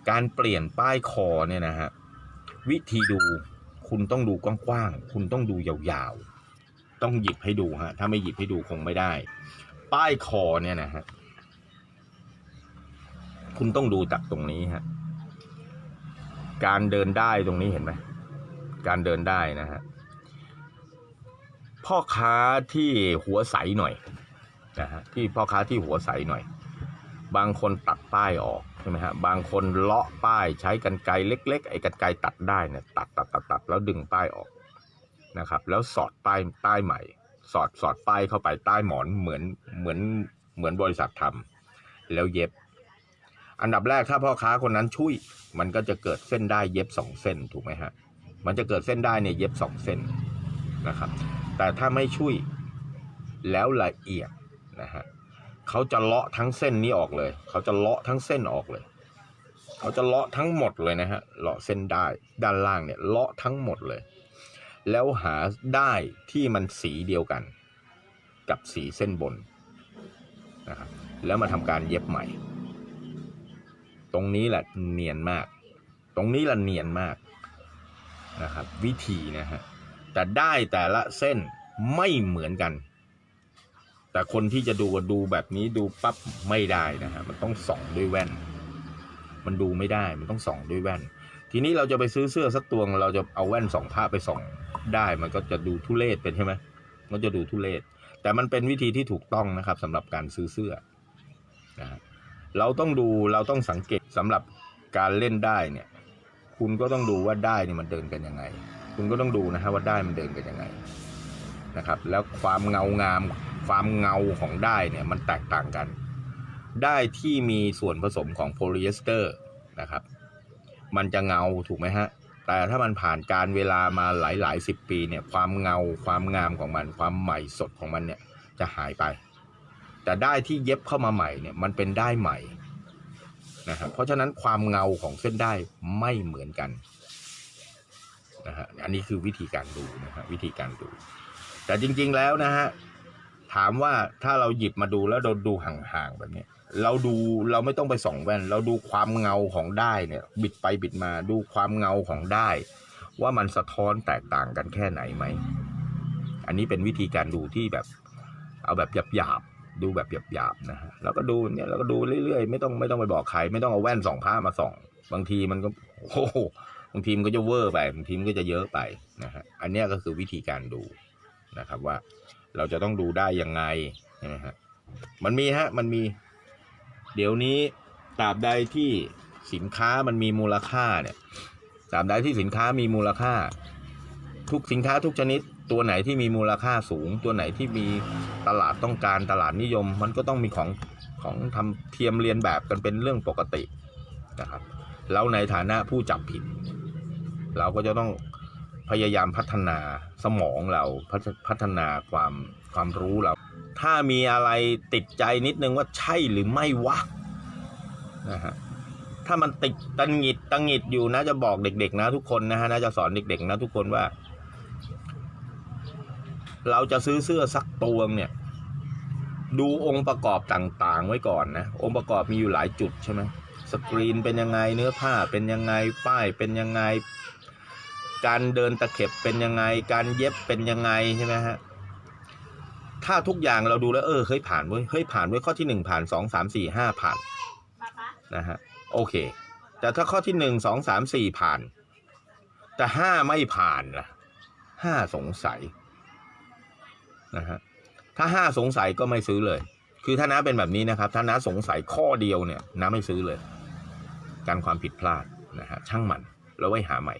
การเปลี่ยนป้ายคอเนี่ยนะฮะวิธีดูคุณต้องดูกว้างๆคุณต้องดูยาวๆต้องหยิบให้ดูฮะถ้าไม่หยิบให้ดูคงไม่ได้ป้ายคอเนี่ยนะฮะคุณต้องดูจากตรงนี้ฮะการเดินได้ตรงนี้เห็นไหมการเดินได้นะฮะพ่อค้าที่หัวใสหน่อยนะฮะที่พ่อค้าที่หัวใสหน่อยบางคนตัดป้ายออกใช่ไหมฮะบางคนเลาะป้ายใช้กรรไกรเล็กๆไอ้กรรไกรตัดได้เนี่ยตัดแล้วดึงป้ายออกนะครับแล้วสอดป้ายใต้ใหม่สอดป้ายเข้าไปใต้หมอนเหมือนบริษัททำแล้วเย็บอันดับแรกถ้าพ่อค้าคนนั้นช่วยมันก็จะเกิดเส้นได้เย็บ2เส้นถูกไหมฮะมันจะเกิดเส้นได้เนี่ยเย็บ2เส้นนะครับแต่ถ้าไม่ช่วยแล้วละเอียดนะฮะเขาจะเลาะทั้งเส้นนี้ออกเลยเขาจะเลาะทั้งเส้นออกเลยเขาจะเลาะทั้งหมดเลยนะฮะเลาะเส้นได้ด้านล่างเนี่ยเลาะทั้งหมดเลยแล้วหาได้ที่มันสีเดียวกันกับสีเส้นบนนะครับแล้วมาทำการเย็บใหม่ตรงนี้แหละเนียนมากตรงนี้แหละเนียนมากนะครับวิธีนะฮะแต่ได้แต่ละเส้นไม่เหมือนกันแต่คนที่จะดูแบบนี้ดูปั๊บไม่ได้นะฮะมันต้องส่องด้วยแว่นมันดูไม่ได้มันต้องส่องด้วยแว่นทีนี้เราจะไปซื้อเสื้อสักตัวเราจะเอาแว่นส่องผ้าไปส่องได้มันก็จะดูทุเรศเป็นใช่ไหมมันจะดูทุเรศแต่มันเป็นวิธีที่ถูกต้องนะครับสำหรับการซื้อเสื้อนะเราต้องสังเกตสำหรับการเล่นได้เนี่ยคุณก็ต้องดูว่าได้เนี่ยมันเดินกันยังไงคุณก็ต้องดูนะฮะว่าได้มันเดินกันยังไงนะครับแล้วความเงาของได้เนี่ยมันแตกต่างกันได้ที่มีส่วนผสมของโพลีเอสเตอร์นะครับมันจะเงาถูกไหมฮะแต่ถ้ามันผ่านการเวลามาหลาย10 ปีเนี่ยความเงาความงามของมันความใหม่สดของมันเนี่ยจะหายไปแต่ได้ที่เย็บเข้ามาใหม่เนี่ยมันเป็นได้ใหม่นะครับเพราะฉะนั้นความเงาของเส้นได้ไม่เหมือนกันนะฮะอันนี้คือวิธีการดูนะฮะวิธีการดูแต่จริงๆแล้วนะฮะถามว่าถ้าเราหยิบมาดูแล้วเราดูห่างๆแบบนี้เราไม่ต้องไปส่องแว่นเราดูความเงาของได้เนี่ยบิดไปบิดมาดูความเงาของได้ว่ามันสะท้อนแตกต่างกันแค่ไหนไหมอันนี้เป็นวิธีการดูที่แบบเอาแบบหยาบๆดูแบบหยาบๆนะฮะแล้วก็ดูเนี่ยเราก็ดูเรื่อยๆไม่ต้องไปบอกใครไม่ต้องเอาแว่นส่องผ้ามาส่องบางทีมันก็โอ้โหบางทีมันก็จะเวอร์ไปบางทีมันก็จะเยอะไปนะฮะอันนี้ก็คือวิธีการดูนะครับว่าเราจะต้องดูได้ยังไงนะฮะมันมีเดี๋ยวนี้ตราบใดที่สินค้ามันมีมูลค่าเนี่ยตราบใดที่สินค้ามีมูลค่าทุกสินค้าทุกชนิดตัวไหนที่มีมูลค่าสูงตัวไหนที่มีตลาดต้องการตลาดนิยมมันก็ต้องมีของทำเทียมเรียนแบบกันเป็นเรื่องปกตินะครับแล้วในฐานะผู้จับผิดเราก็จะต้องพยายามพัฒนาสมองเราพัฒนาความรู้เราถ้ามีอะไรติดใจนิดนึงว่าใช่หรือไม่วะนะฮะถ้ามันติดตังหิดอยู่นะจะบอกเด็กๆนะทุกคนนะฮะนะจะสอนเด็กๆนะทุกคนว่าเราจะซื้อเสื้อสักตัวเนี่ยดูองค์ประกอบต่างๆไว้ก่อนนะองค์ประกอบมีอยู่หลายจุดใช่ไหมสกรีนเป็นยังไงเนื้อผ้าเป็นยังไงป้ายเป็นยังไงการเดินตะเข็บเป็นยังไงการเย็บเป็นยังไงใช่ไหมฮะถ้าทุกอย่างเราดูแล้วเฮ้ยผ่านเว้ยข้อที่1ผ่าน2 3 4 5ผ่านนะฮะโอเคแต่ถ้าข้อที่1 2 3 4ผ่านแต่5ไม่ผ่านล่ะ5สงสัยนะฮะถ้า5สงสัยก็ไม่ซื้อเลยคือถ้าน้าเป็นแบบนี้นะครับถ้าน้าสงสัยข้อเดียวเนี่ยน้าไม่ซื้อเลยการความผิดพลาดนะฮะช่างมันแล้วไว้หาใหม่